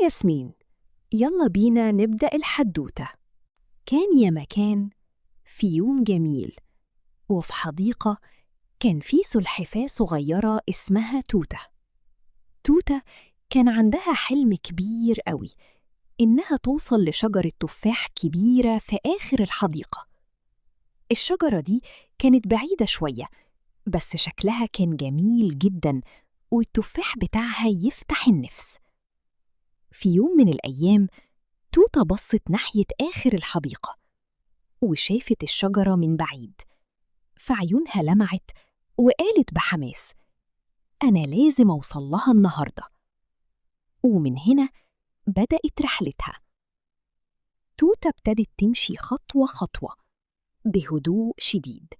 ياسمين، يلا بينا نبدأ الحدوتة. كان يا مكان في يوم جميل، وفي حديقة كان في سلحفاة صغيرة اسمها توتة. توتة كان عندها حلم كبير قوي، إنها توصل لشجرة تفاح كبيرة في آخر الحديقة. الشجرة دي كانت بعيدة شوية، بس شكلها كان جميل جداً، والتفاح بتاعها يفتح النفس. في يوم من الأيام توتة بصت ناحية آخر الحديقة وشافت الشجرة من بعيد، فعيونها لمعت وقالت بحماس: أنا لازم أوصل لها النهاردة. ومن هنا بدأت رحلتها. توتة ابتدت تمشي خطوة خطوة بهدوء شديد.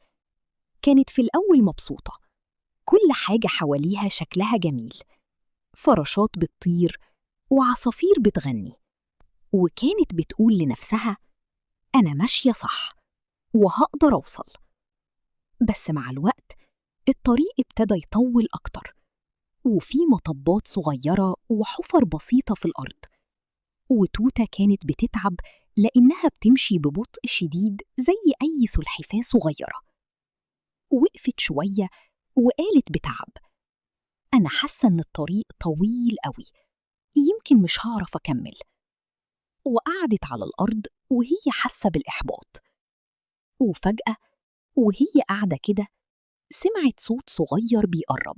كانت في الأول مبسوطة، كل حاجة حواليها شكلها جميل، فراشات بتطير وعصافير بتغني، وكانت بتقول لنفسها: أنا ماشية صح وهقدر أوصل. بس مع الوقت الطريق ابتدى يطول أكتر، وفي مطبات صغيرة وحفر بسيطة في الأرض، وتوتة كانت بتتعب لأنها بتمشي ببطء شديد زي أي سلحفاة صغيرة. وقفت شوية وقالت بتعب: أنا حاسة إن الطريق طويل قوي، يمكن مش هعرف أكمل. وقعدت على الأرض وهي حاسة بالإحباط. وفجأة وهي قاعدة كده سمعت صوت صغير بيقرب.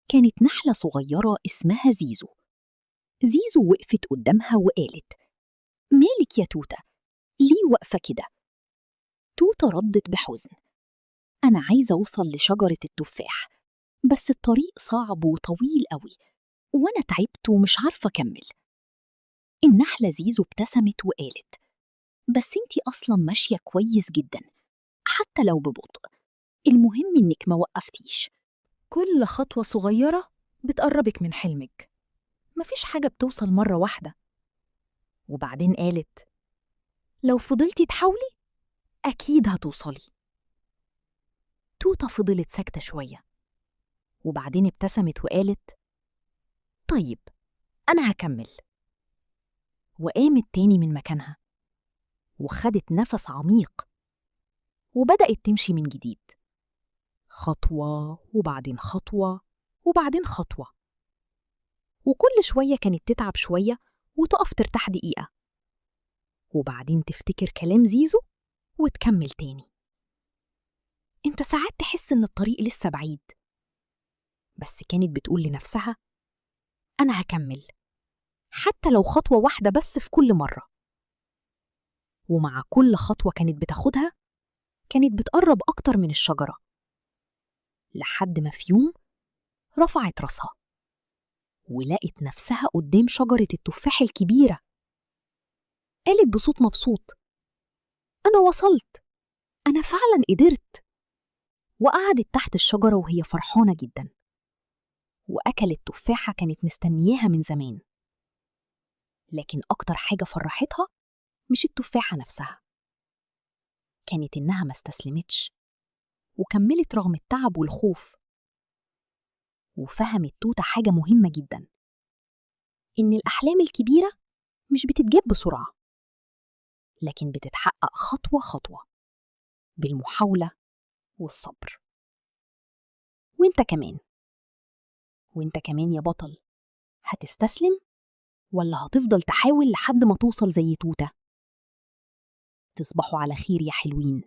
كانت نحلة صغيرة اسمها زيزو. زيزو وقفت قدامها وقالت: مالك يا توتة؟ ليه واقفة كده؟ توتة ردت بحزن: أنا عايزة أوصل لشجرة التفاح، بس الطريق صعب وطويل قوي، وأنا تعبت ومش عارفة أكمل. النحلة زيزو ابتسمت وقالت: بس انتي أصلا ماشية كويس جدا، حتى لو ببطء، المهم إنك ما وقفتيش. كل خطوة صغيرة بتقربك من حلمك، مفيش حاجة بتوصل مرة واحدة. وبعدين قالت: لو فضلتي تحاولي أكيد هتوصلي. توتة فضلت ساكتة شوية، وبعدين ابتسمت وقالت: طيب أنا هكمل. وقامت تاني من مكانها وخدت نفس عميق، وبدأت تمشي من جديد، خطوة وبعدين خطوة وبعدين خطوة. وكل شوية كانت تتعب شوية وتقف ترتاح دقيقة، وبعدين تفتكر كلام زيزو وتكمل تاني. انت ساعات تحس ان الطريق لسه بعيد، بس كانت بتقول لنفسها: أنا هكمل، حتى لو خطوة واحدة بس في كل مرة. ومع كل خطوة كانت بتاخدها كانت بتقرب أكتر من الشجرة، لحد ما في يوم رفعت راسها ولقت نفسها قدام شجرة التفاح الكبيرة. قالت بصوت مبسوط: أنا وصلت، أنا فعلا قدرت. وقعدت تحت الشجرة وهي فرحانة جدا، وأكلت تفاحة كانت مستنياها من زمان. لكن أكتر حاجة فرحتها مش التفاحة نفسها، كانت إنها ما استسلمتش وكملت رغم التعب والخوف. وفهمت توتة حاجة مهمة جدا: إن الأحلام الكبيرة مش بتتجاب بسرعة، لكن بتتحقق خطوة خطوة بالمحاولة والصبر. وإنت كمان يا بطل، هتستسلم ولا هتفضل تحاول لحد ما توصل زي توتة؟ تصبحوا على خير يا حلوين.